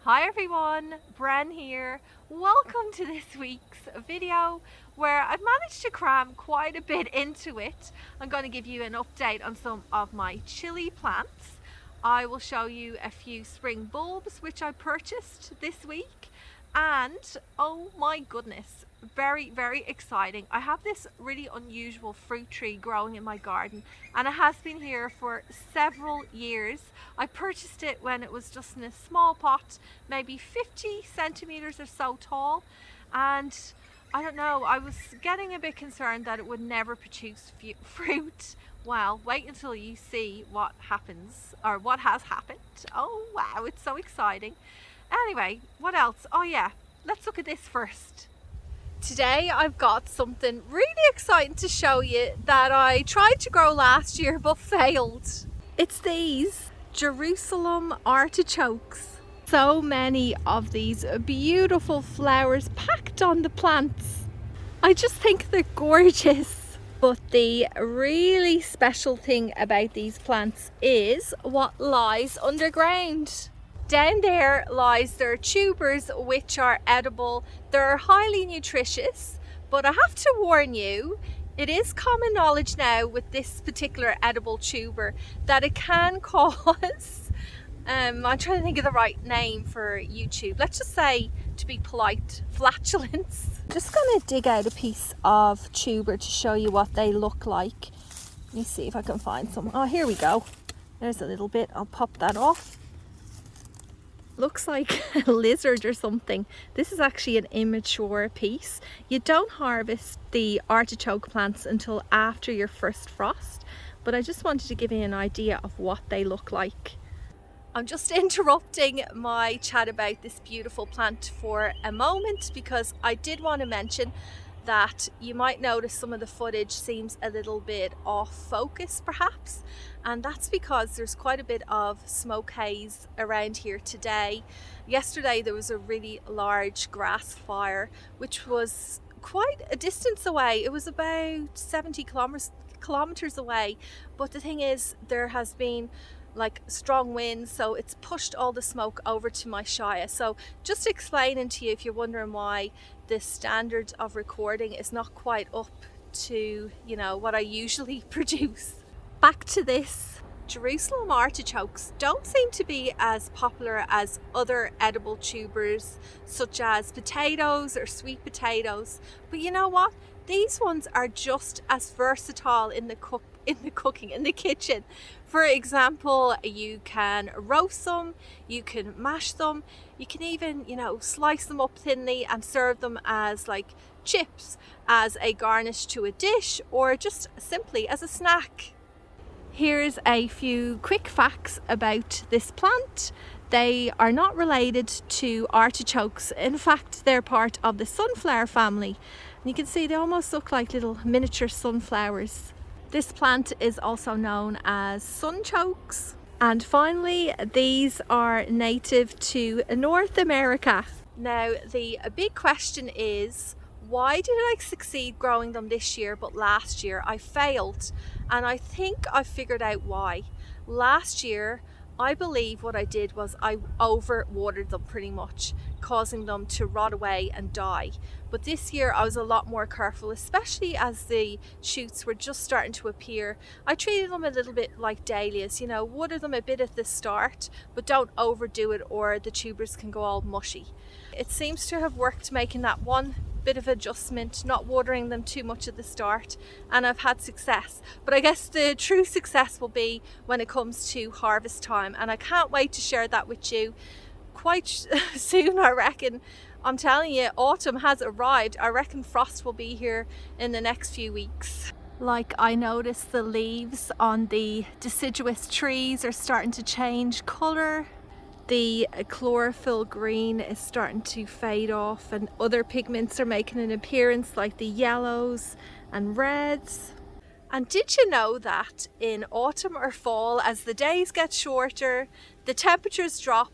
Hi everyone, Bren here. Welcome to this week's video where I've managed to cram quite a bit into it. I'm going to give you an update on some of my chilli plants. I will show you a few spring bulbs which I purchased this week, and oh my goodness, very exciting. I have this really unusual fruit tree growing in my garden and it has been here for several years. I purchased it when it was just in a small pot, maybe 50 centimeters or so tall, and I don't know, I was getting a bit concerned that it would never produce fruit. Well, wait until you see what happens, or what has happened. Oh wow, it's so exciting. Anyway, what else? Oh yeah, let's look at this first. Today I've got something really exciting to show you that I tried to grow last year but failed. It's these Jerusalem artichokes. So many of these beautiful flowers packed on the plants. I just think they're gorgeous. But the really special thing about these plants is what lies underground. Down there lies their tubers, which are edible. They're highly nutritious, but I have to warn you, it is common knowledge now with this particular edible tuber that it can cause, I'm trying to think of the right name for YouTube, let's just say, to be polite, flatulence. Just going to dig out a piece of tuber to show you what they look like. Let me see if I can find some. Oh, here we go. There's a little bit. I'll pop that off. Looks like a lizard or something. This is actually an immature piece. You don't harvest the artichoke plants until after your first frost, but I just wanted to give you an idea of what they look like. I'm just interrupting my chat about this beautiful plant for a moment because I did want to mention that you might notice some of the footage seems a little bit off focus perhaps, and that's because there's quite a bit of smoke haze around here today. Yesterday there was a really large grass fire which was quite a distance away. It was about 70 kilometers away, but the thing is there has been like strong winds, so it's pushed all the smoke over to my shire. So just explaining to you if you're wondering why the standard of recording is not quite up to, you know, what I usually produce. Back to this. Jerusalem artichokes don't seem to be as popular as other edible tubers such as potatoes or sweet potatoes, but you know what? These ones are just as versatile in the cooking in the kitchen. For example, you can roast them, you can mash them, you can even, you know, slice them up thinly and serve them as like chips, as a garnish to a dish, or just simply as a snack. Here's a few quick facts about this plant. They are not related to artichokes. In fact, they're part of the sunflower family. And you can see they almost look like little miniature sunflowers. This plant is also known as sunchokes. And finally, these are native to North America. Now, the big question is, why did I succeed growing them this year, but last year I failed? And I think I figured out why. Last year, I believe what I did was I over-watered them pretty much, causing them to rot away and die. But this year I was a lot more careful, especially as the shoots were just starting to appear. I treated them a little bit like dahlias, you know, water them a bit at the start, but don't overdo it or the tubers can go all mushy. It seems to have worked, making that one bit of adjustment, not watering them too much at the start, and I've had success. But I guess the true success will be when it comes to harvest time, and I can't wait to share that with you quite soon, I reckon. I'm telling you, autumn has arrived. I reckon frost will be here in the next few weeks. Like, I noticed the leaves on the deciduous trees are starting to change colour. The chlorophyll green is starting to fade off and other pigments are making an appearance, like the yellows and reds. And did you know that in autumn or fall, as the days get shorter, the temperatures drop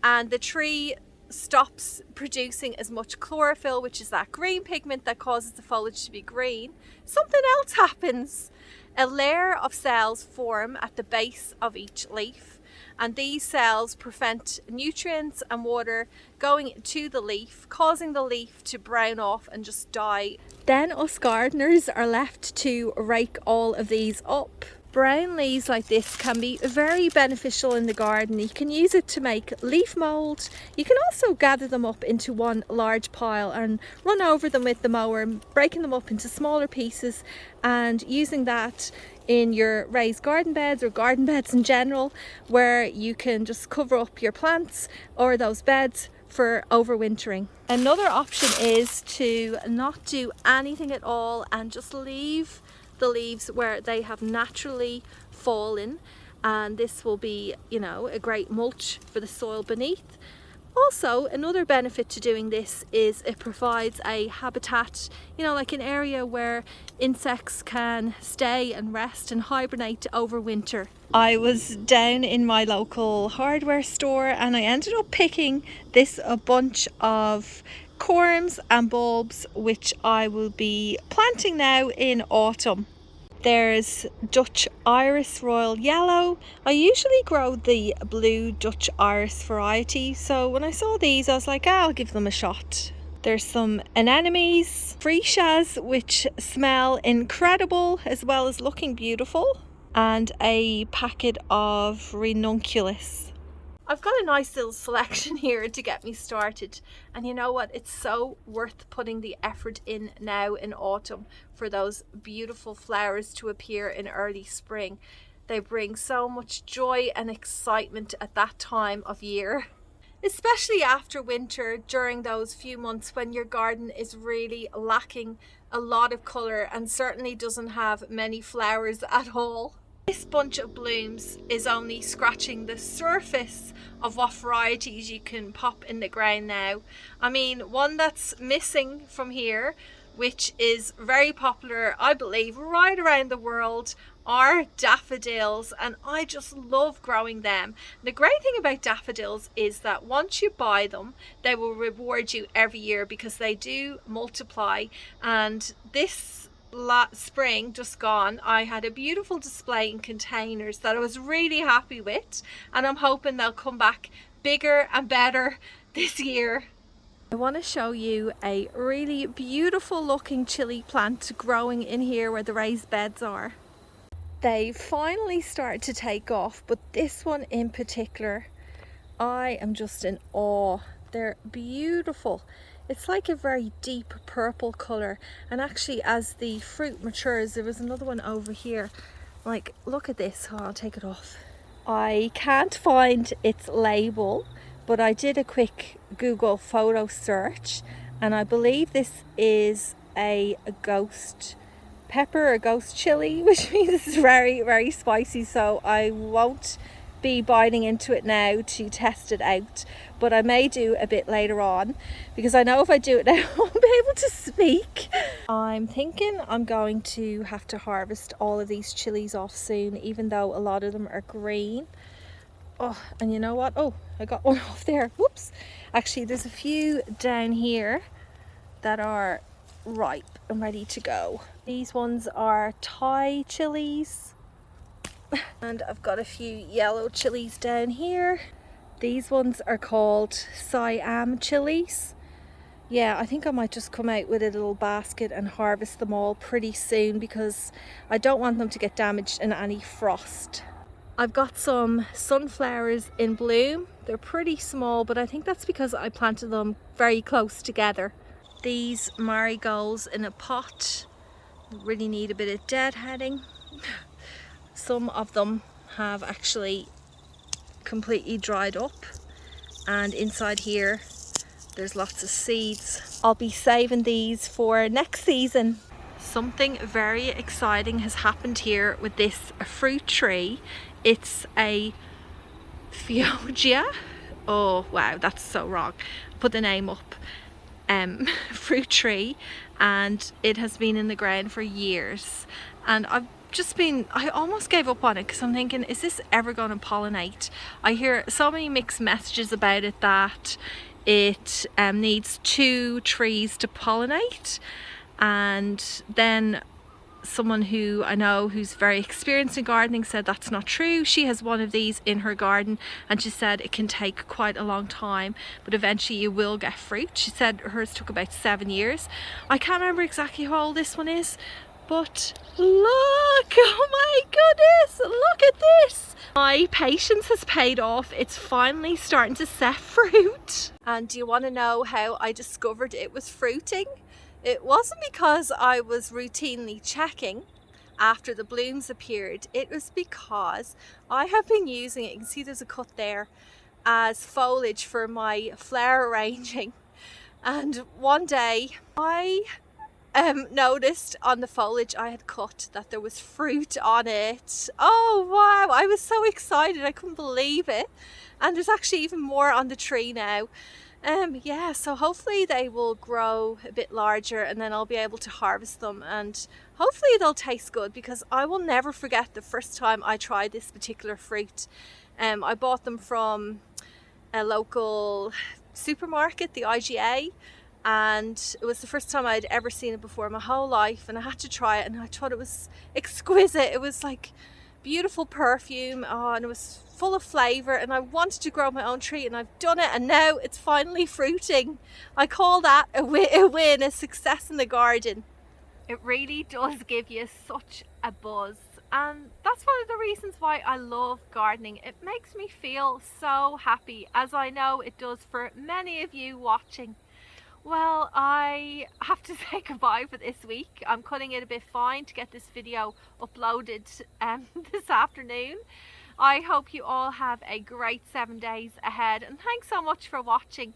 and the tree stops producing as much chlorophyll, which is that green pigment that causes the foliage to be green, something else happens. A layer of cells form at the base of each leaf, and these cells prevent nutrients and water going to the leaf, causing the leaf to brown off and just die. Then us gardeners are left to rake all of these up. Brown leaves like this can be very beneficial in the garden. You can use it to make leaf mould. You can also gather them up into one large pile and run over them with the mower, breaking them up into smaller pieces and using that in your raised garden beds or garden beds in general, where you can just cover up your plants or those beds for overwintering. Another option is to not do anything at all and just leave the leaves where they have naturally fallen, and this will be, you know, a great mulch for the soil beneath. Also, another benefit to doing this is it provides a habitat, you know, like an area where insects can stay and rest and hibernate over winter. I was down in my local hardware store and I ended up picking a bunch of corms and bulbs, which I will be planting now in autumn. There's Dutch Iris Royal Yellow. I usually grow the blue Dutch Iris variety, so when I saw these I was like, I'll give them a shot. There's some anemones, freesias, which smell incredible as well as looking beautiful, and a packet of Ranunculus. I've got a nice little selection here to get me started, and you know what, it's so worth putting the effort in now in autumn for those beautiful flowers to appear in early spring. They bring so much joy and excitement at that time of year, especially after winter, during those few months when your garden is really lacking a lot of colour and certainly doesn't have many flowers at all. This bunch of blooms is only scratching the surface of what varieties you can pop in the ground now. I mean, one that's missing from here, which is very popular, I believe, right around the world, are daffodils, and I just love growing them. The great thing about daffodils is that once you buy them, they will reward you every year because they do multiply. And this spring just gone, I had a beautiful display in containers that I was really happy with, and I'm hoping they'll come back bigger and better this year. I want to show you a really beautiful looking chili plant growing in here where the raised beds are. They finally started to take off, but this one in particular, I am just in awe. They're beautiful. It's like a very deep purple colour, and actually as the fruit matures, there was another one over here. Like, look at this. Oh, I'll take it off. I can't find its label, but I did a quick Google photo search, and I believe this is a ghost pepper, a ghost chili, which means it's very, very spicy, so I won't be biting into it now to test it out, but I may do a bit later on, because I know if I do it now I won't be able to speak. I'm thinking I'm going to have to harvest all of these chilies off soon, even though a lot of them are green. Oh, and you know what? Oh, I got one off there. Whoops. Actually, there's a few down here that are ripe and ready to go. These ones are Thai chilies. And I've got a few yellow chilies down here. These ones are called Siam chilies. Yeah, I think I might just come out with a little basket and harvest them all pretty soon, because I don't want them to get damaged in any frost. I've got some sunflowers in bloom. They're pretty small, but I think that's because I planted them very close together. These marigolds in a pot really need a bit of deadheading. Some of them have actually completely dried up, and inside here there's lots of seeds. I'll be saving these for next season. Something very exciting has happened here with this fruit tree. It's a Feijoa. Oh wow, that's so wrong. Put the name up. Fruit tree, and it has been in the ground for years, and I almost gave up on it because I'm thinking, is this ever going to pollinate? I hear so many mixed messages about it, that it needs 2 trees to pollinate, and then someone who I know who's very experienced in gardening said that's not true. She has one of these in her garden and she said it can take quite a long time, but eventually you will get fruit. She said hers took about 7 years. I can't remember exactly how old this one is, but look, oh my goodness, look at this. My patience has paid off. It's finally starting to set fruit. And do you want to know how I discovered it was fruiting? It wasn't because I was routinely checking after the blooms appeared. It was because I have been using it, you can see there's a cut there, as foliage for my flower arranging. And one day I noticed on the foliage I had cut that there was fruit on it. Oh wow, I was so excited, I couldn't believe it. And there's actually even more on the tree now. Yeah, so hopefully they will grow a bit larger and then I'll be able to harvest them, and hopefully they'll taste good, because I will never forget the first time I tried this particular fruit. I bought them from a local supermarket, the IGA, and it was the first time I'd ever seen it before in my whole life, and I had to try it and I thought it was exquisite. It was like beautiful perfume, and it was full of flavour, and I wanted to grow my own tree, and I've done it, and now it's finally fruiting. I call that a win, a success in the garden. It really does give you such a buzz, and that's one of the reasons why I love gardening. It makes me feel so happy, as I know it does for many of you watching. Well, I have to say goodbye for this week. I'm cutting it a bit fine to get this video uploaded this afternoon. I hope you all have a great 7 days ahead, and thanks so much for watching.